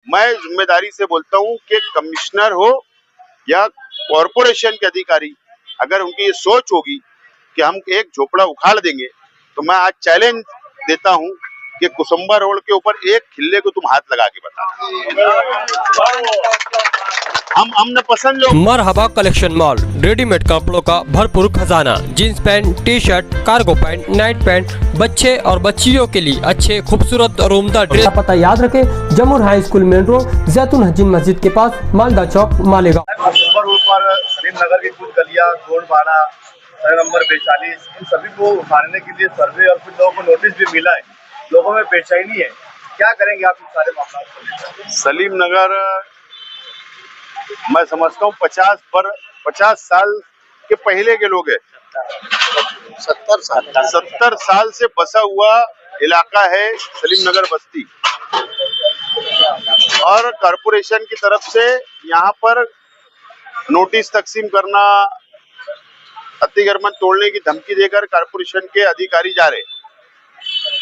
मैं जिम्मेदारी से बोलता हूँ कि कमिश्नर हो या कॉरपोरेशन के अधिकारी, अगर उनकी ये सोच होगी कि हम एक झोपड़ा उखाड़ देंगे, तो मैं आज चैलेंज देता हूँ कि कुसुम्बा रोड के ऊपर एक खिल्ले को तुम हाथ लगा के बताना। हम न पसंद लोग। मरहबा कलेक्शन मॉल, रेडीमेड कपड़ों का भरपूर खजाना, jeans pant, T shirt, cargo pant, night pant, बच्चे और बच्चियों के लिए अच्छे खूबसूरत और उम्दा ड्रेस। पता याद रखें, जमुर हाई स्कूल मेन रोड, जैतून हजीन मस्जिद के पास, मालदा चौक, मालेगांव। रोड पर सलीम नगर की कुछ गलियां, गोंडवाड़ा, नंबर 42, इन सभी को उखाड़ने के लिए सर्वे और कुछ लोगों को नोटिस भी मिला है। लोगों में बेचैनी है, क्या करेंगे आप इन सारे मामलों को? सलीम नगर मैं समझता हूँ 50 साल के पहले के लोग हैं। 70 साल से बसा हुआ इलाका है सलीम नगर बस्ती, और कॉरपोरेशन की तरफ से यहाँ पर नोटिस तकसीम करना, अतिक्रमण तोड़ने की धमकी देकर कॉरपोरेशन के अधिकारी जा रहे।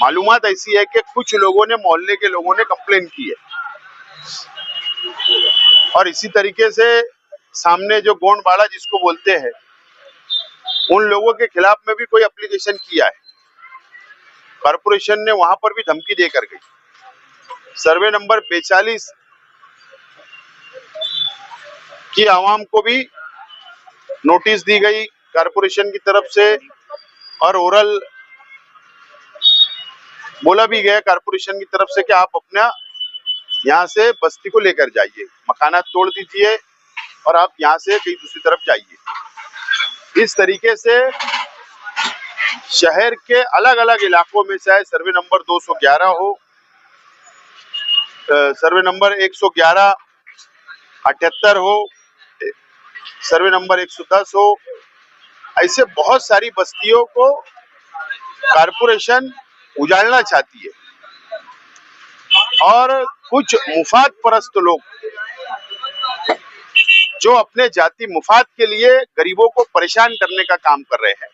मालूमात ऐसी है कि कुछ लोगों ने, मोहल्ले के लोगों ने कंप्लेन की है, और इसी तरीके से सामने जो गोंडवाड़ा जिसको बोलते हैं, उन लोगों के खिलाफ में भी कोई एप्लीकेशन किया है। कॉरपोरेशन ने वहां पर भी धमकी देकर गई। सर्वे नंबर 42 की आवाम को भी नोटिस दी गई कॉरपोरेशन की तरफ से, और ओरल बोला भी गया कॉरपोरेशन की तरफ से कि आप अपना यहाँ से बस्ती को लेकर जाइए, मकानात तोड़ दीजिए और आप यहाँ से कहीं दूसरी तरफ जाइए। इस तरीके से शहर के अलग अलग इलाकों में, चाहे सर्वे नंबर 211 हो, सर्वे नंबर 111, 78 हो, सर्वे नंबर 110 हो, ऐसे बहुत सारी बस्तियों को कॉरपोरेशन उजाड़ना चाहती है, और कुछ मुफाद परस्त लोग जो अपने जाति मुफाद के लिए गरीबों को परेशान करने का काम कर रहे हैं,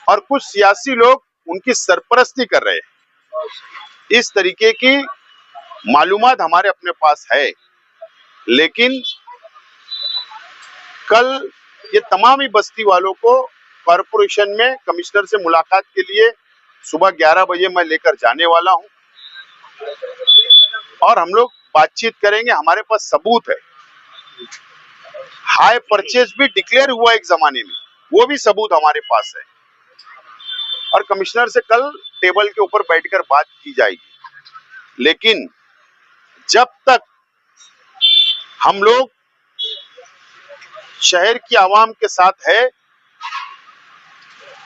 और कुछ सियासी लोग उनकी सरपरस्ती कर रहे हैं। इस तरीके की मालूमात हमारे अपने पास है, लेकिन कल ये तमाम ही बस्ती वालों को कॉरपोरेशन में कमिश्नर से मुलाकात के लिए सुबह 11 बजे मैं लेकर जाने वाला हूं, और हम लोग बातचीत करेंगे। हमारे पास सबूत है, हाई परचेज भी डिक्लेयर हुआ एक जमाने में, वो भी सबूत हमारे पास है, और कमिश्नर से कल टेबल के ऊपर बैठकर बात की जाएगी। लेकिन जब तक हम लोग शहर की आवाम के साथ है,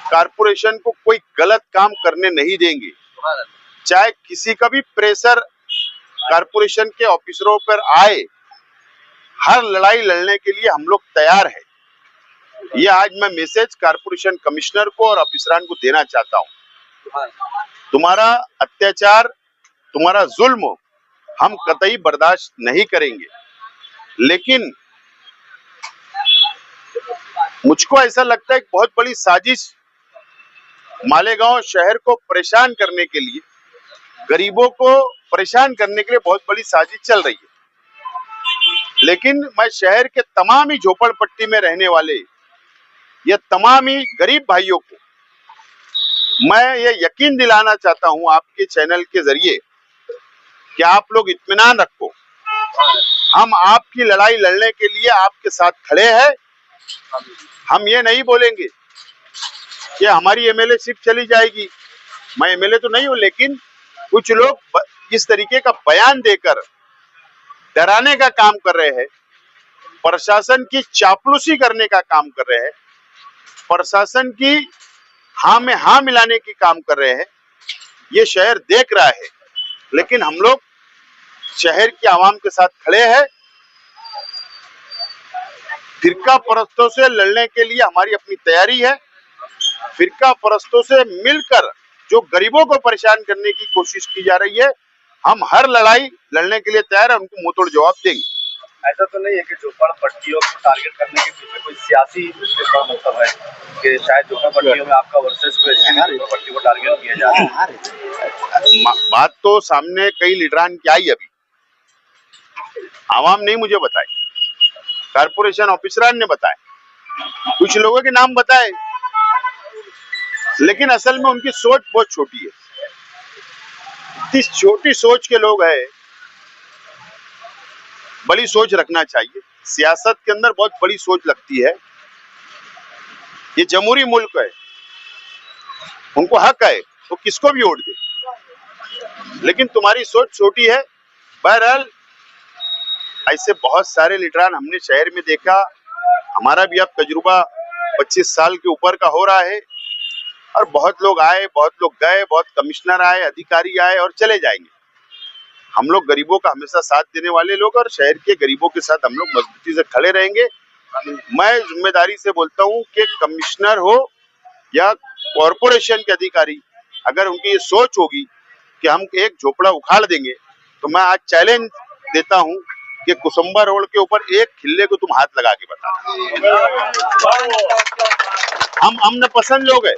कॉरपोरेशन को कोई गलत काम करने नहीं देंगे। चाहे किसी का भी प्रेशर कॉरपोरेशन के ऑफिसरों पर आए, हर लड़ाई लड़ने के लिए हम लोग तैयार है। ये आज मैं मैसेज कॉरपोरेशन कमिश्नर को और ऑफिसरान को देना चाहता हूं। तुम्हारा अत्याचार, तुम्हारा जुल्म हम कतई बर्दाश्त नहीं करेंगे, लेकिन मुझको ऐसा लगता है कि बहुत बड़ी साजिश मालेगांव शहर को परेशान करने के लिए, गरीबों को परेशान करने के लिए बहुत बड़ी साजिश चल रही है। लेकिन मैं शहर के तमाम ही झोपड़पट्टी में रहने वाले ये तमाम ही गरीब भाइयों को मैं ये यकीन दिलाना चाहता हूं आपके चैनल के जरिए कि आप लोग इत्मीनान रखो, हम आपकी लड़ाई लड़ने के लिए आपके साथ खड़े हैं। हम ये नहीं बोलेंगे कि हमारी एमएलए सिर्फ चली जाएगी। मैं एमएलए तो नहीं हूं, लेकिन कुछ लोग इस तरीके का बयान देकर डराने का काम कर रहे हैं, प्रशासन की चापलूसी करने का काम कर रहे हैं, प्रशासन की हाँ में हाँ मिलाने की काम कर रहे हैं। ये शहर देख रहा है, लेकिन हम लोग शहर की आवाम के साथ खड़े हैं। फिरका परस्तों से लड़ने के लिए हमारी अपनी तैयारी है। फिरका परस्तों से मिलकर जो गरीबों को परेशान करने की कोशिश की जा रही है, हम हर लड़ाई लड़ने के लिए तैयार है, उनको मुंह तोड़ जवाब देंगे। ऐसा तो नहीं है कि झोपड़पट्टियों को टारगेट करने के पीछे कोई सियासी मतलब है कि शायद झोपड़पट्टियों में आपका वर्सेस झोपड़पट्टी को टारगेट किया जा रहा है? बात तो सामने कई लीडरान की आई अभी, आवाम नहीं मुझे बताए, कारपोरेशन ऑफिसरान ने बताए, कुछ लोगों के नाम बताए, लेकिन असल में उनकी सोच बहुत छोटी है। इस छोटी सोच के लोग हैं, बड़ी सोच रखना चाहिए। सियासत के अंदर बहुत बड़ी सोच लगती है। ये जमहूरी मुल्क है, उनको हक है तो किसको भी वोट दे, लेकिन तुम्हारी सोच छोटी है। बहरहाल ऐसे बहुत सारे लीडरान हमने शहर में देखा। हमारा भी अब तजुर्बा 25 साल के ऊपर का हो रहा है, और बहुत लोग आए, बहुत लोग गए, बहुत कमिश्नर आए, अधिकारी आए और चले जाएंगे। हम लोग गरीबों का हमेशा साथ देने वाले लोग, और शहर के गरीबों के साथ हम लोग मजबूती से खड़े रहेंगे। मैं जिम्मेदारी से बोलता हूं कि कमिश्नर हो या कॉरपोरेशन के अधिकारी, अगर उनकी ये सोच होगी कि हम एक झोपड़ा उखाड़ देंगे, तो मैं आज चैलेंज देता हूं कि कुसुम्बा रोड के ऊपर एक खिल्ले को तुम हाथ लगा के बताना। हम अमन पसंद लोग हैं,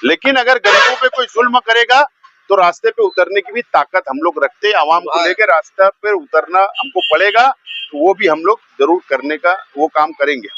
लेकिन अगर गरीबों पे कोई जुल्म करेगा तो रास्ते पे उतरने की भी ताकत हम लोग रखते हैं। आवाम को लेकर रास्ते पे उतरना हमको पड़ेगा, तो वो भी हम लोग जरूर करने का वो काम करेंगे।